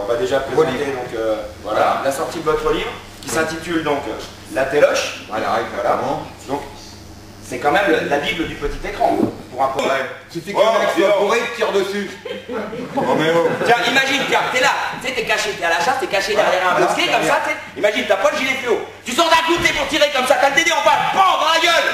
on va déjà présenter voilà, la sortie de votre livre qui s'intitule donc La Téloche. Voilà, exactement. Donc c'est quand même la Bible du petit écran pour un peu. Suffit qu'un mec soit bourré, tire dessus. Tiens, imagine, tiens, t'es là, tu sais, t'es caché, t'es à la chasse, t'es caché derrière un bosquet comme ça, tu sais. Imagine, t'as pas le gilet fluo. Tu sors d'un coup, t'es pour tirer comme ça, t'as le TD en face, PAM dans la gueule.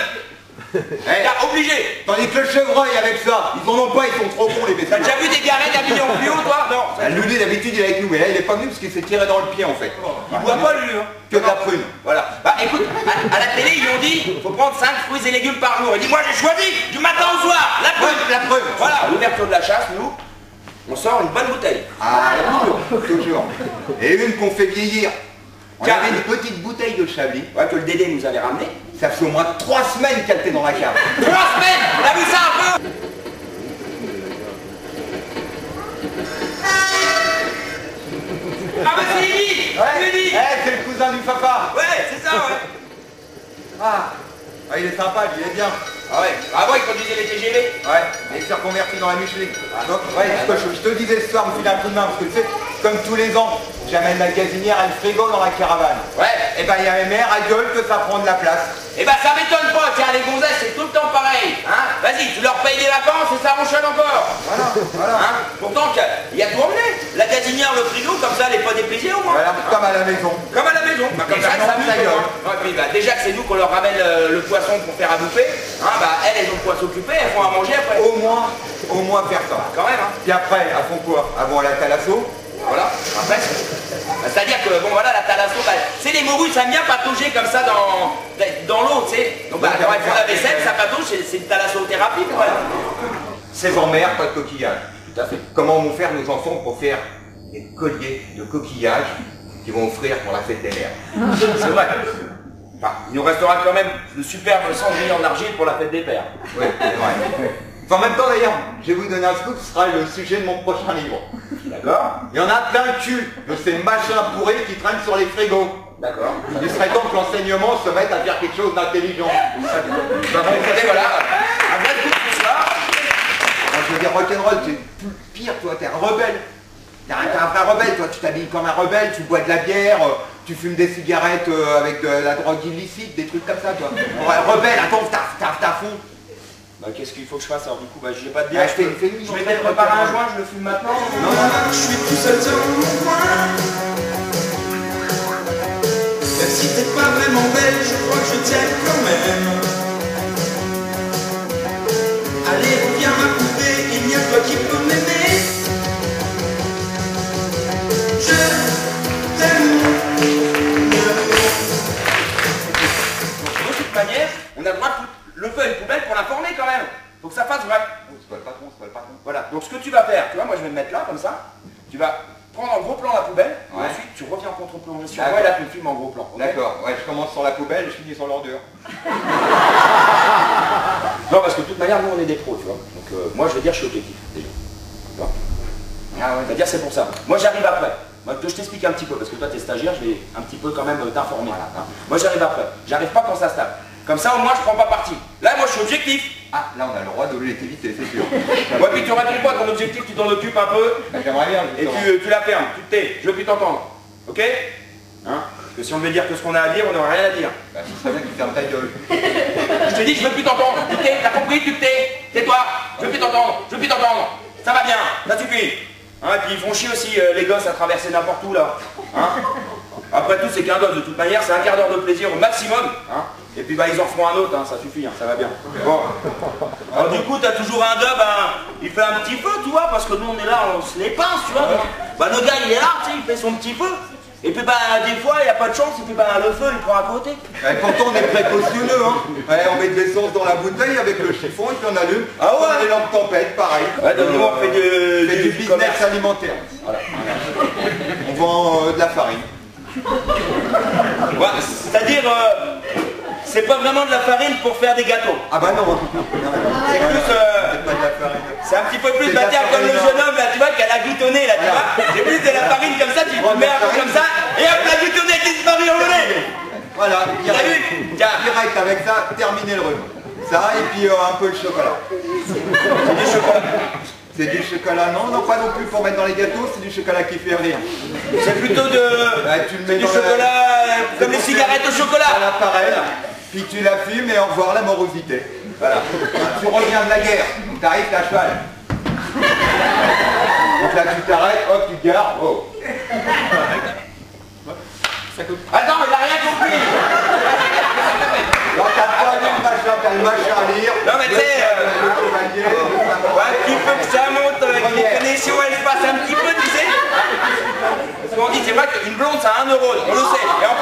T'as obligé. Tandis que le chevreuil avec ça, ils en ont pas, ils sont trop cons les bêtises. T'as déjà vu des garettes habillées en fluo, toi? Non. Lulu d'habitude il est avec nous, mais là il est pas venu parce qu'il s'est tiré dans le pied en fait. Il boit pas Lulu, hein. Que de la prune. Voilà. Bah écoute, à la télé ils ont dit, faut prendre 5 fruits et légumes par jour. Il dit, moi j'ai choisi du matin au soir, la prune. La prune. Voilà, à l'ouverture de la chasse, nous, on sort une bonne bouteille. Ah, toujours. Et une qu'on fait vieillir. On avait une petite bouteille de Chablis. Ouais, que le Dédé nous avait ramené. Ça fait au moins 3 semaines qu'elle était dans la cave. 3 semaines. T'as vu ça un peu? Ah bah c'est Lily. Lily. C'est le cousin du papa. Ouais, c'est ça, ouais. Ah, il est sympa, il est bien. Ah ouais, avant il conduisait les TGV. Ouais, il s'est reconverti dans la Michelin. Donc, ouais, je te disais ce soir, me file un coup de main, parce que tu sais, comme tous les ans, j'amène la gazinière et le frigo dans la caravane. Ouais. Et ben il y a mes mères, à gueule que ça prend de la place. Eh ben ça m'étonne pas, tiens les gonzesses c'est tout le temps pareil. Hein, vas-y, tu leur payes des vacances et ça ronchonne encore. Voilà. Hein, pourtant il y a tout emmené. La gazinière, le frigo, comme ça elle est pas déplaisée au moins. Voilà, comme à la maison. Comme à la maison. Bah, comme ça s'amuse. Ouais, puis bah, déjà que c'est nous qu'on leur ramène le poisson pour faire à bouffer, hein, bah elles ont quoi s'occuper, elles font à manger après. Au moins faire ça. Quand même, hein. Puis après, elles font quoi? Avant la thalasso. Voilà, après, c'est-à-dire que, bon voilà, la thalasso, bah, c'est les morues, ça aime bien patauger comme ça dans l'eau, tu sais. Donc bah, quand elles font la vaisselle, ça patauge, c'est une thalassothérapie, quoi. C'est en mer, pas de coquillage. Tout à fait. Comment vont faire nos enfants pour faire des colliers de coquillages qu'ils vont offrir pour la fête des mères? C'est vrai. Enfin, il nous restera quand même le superbe cendrier en argile pour la fête des pères. Oui, c'est vrai. Enfin, en même temps d'ailleurs, je vais vous donner un scoop, ce sera le sujet de mon prochain livre. D'accord. Il y en a plein le cul de ces machins pourris qui traînent sur les frigos. D'accord. Il serait temps que l'enseignement se mette à faire quelque chose d'intelligent. Voilà, un vrai coup de soir. Je veux dire, rock'n'roll, t'es pire, toi, t'es un rebelle. T'es un vrai rebelle, toi, tu t'habilles comme un rebelle, tu bois de la bière, tu fumes des cigarettes avec de la drogue illicite, des trucs comme ça, toi. Ouais, rebelle, attends, t'as fond. Bah, qu'est-ce qu'il faut que je fasse alors du coup? Bah, je vais pas te dire. Je vais peut-être préparer un joint, je le fume maintenant. Non. Je suis tout seul sur mon coin. Même si t'es pas vraiment belle, je crois que je tiens quand même. Allez, reviens ma poupée, il n'y a toi qui peux m'aimer. Je t'aime. De toute manière, on a le droit de foutre le feu à une poubelle pour l'informer quand même. Faut que ça fasse vrai. C'est pas le patron, c'est pas le patron. Voilà, donc ce que tu vas faire, tu vois, moi je vais me mettre là comme ça, tu vas prendre en gros plan la poubelle, et ensuite tu reviens en contre-plongée sur moi et là tu me filmes en gros plan. D'accord, ouais, je commence sur la poubelle et je finis sur l'ordure. Non, parce que de toute manière, nous on est des pros, tu vois. Donc moi je vais dire je suis objectif déjà. Tu vois. Ah ouais. C'est-à-dire c'est pour ça. Moi j'arrive après. Moi, que je t'explique un petit peu, parce que toi t'es stagiaire, je vais un petit peu quand même t'informer. Voilà. Moi j'arrive après. J'arrive pas quand ça se tape. Comme ça au moins je prends pas parti. Là moi je suis objectif. Ah, là on a le droit de l'éviter, c'est sûr. Ouais, puis tu réponds pas à ton objectif, tu t'en occupes un peu. J'aimerais bien. Et tu la fermes, tu te tais, je veux plus t'entendre. Ok? Hein? Parce que si on devait dire que ce qu'on a à dire, on n'aurait rien à dire. Bah, ce serait bien que tu fermes ta gueule. Je te dis, je veux plus t'entendre. Tu te tais, t'as compris, tu te tais. Tais-toi, je veux plus t'entendre, je veux plus t'entendre. Ça va bien, ça suffit. Hein? Et puis ils font chier aussi les gosses à traverser n'importe où là. Hein? Après tout, c'est qu'un gosse de toute manière, c'est un quart d'heure de plaisir au maximum. Hein? Et puis bah ils en feront un autre, hein, ça suffit, hein, ça va bien. Bon. Alors du coup, t'as toujours un gars, il fait un petit feu, tu vois, parce que nous on est là, on se les pince, tu vois. Donc, bah le gars il est là, tu sais, il fait son petit feu. Et puis bah des fois, il n'y a pas de chance, et puis bah le feu il prend à côté. Ouais, pourtant on est précautionneux, hein. Ouais, on met de l'essence dans la bouteille avec le chiffon et puis on allume. Ah ouais. On a les lampes tempête, pareil. Ouais, donc nous on fait du business commerce alimentaire. Voilà. On vend de la farine. Ouais, c'est-à-dire, c'est pas vraiment de la farine pour faire des gâteaux. Ah bah non. C'est plus, C'est pas de la farine. c'est un petit peu plus, C'est bah de la tiens, comme le farine, jeune homme là, tu vois, qui a la gloutonné là, tu vois. C'est plus de la farine comme ça, tu mets un peu comme ça, et hop, la gloutonné qui disparaît au nez. Voilà, T'as vu? Tiens. direct avec ça, terminer le rhume. Ça et puis un peu de chocolat. C'est du chocolat. C'est du chocolat, non, non, pas non plus pour mettre dans les gâteaux, c'est du chocolat qui fait rire. C'est plutôt Tu le mets du dans chocolat, comme les cigarettes au chocolat. à l'appareil, puis tu la fumes et au revoir l'amorosité. Voilà. Tu reviens de la guerre, donc t'arrives, t'as cheval. Donc là tu t'arrêtes, hop, tu te gares, oh. Attends, il a rien compris. Donc t'as pas lu le machin à lire. Non mais tu sais, un petit peu que ça monte, que les connexions elles se passent un petit peu, tu sais. Parce qu'on dit, c'est vrai qu'une blonde ça a 1 euro, on le sait. Et en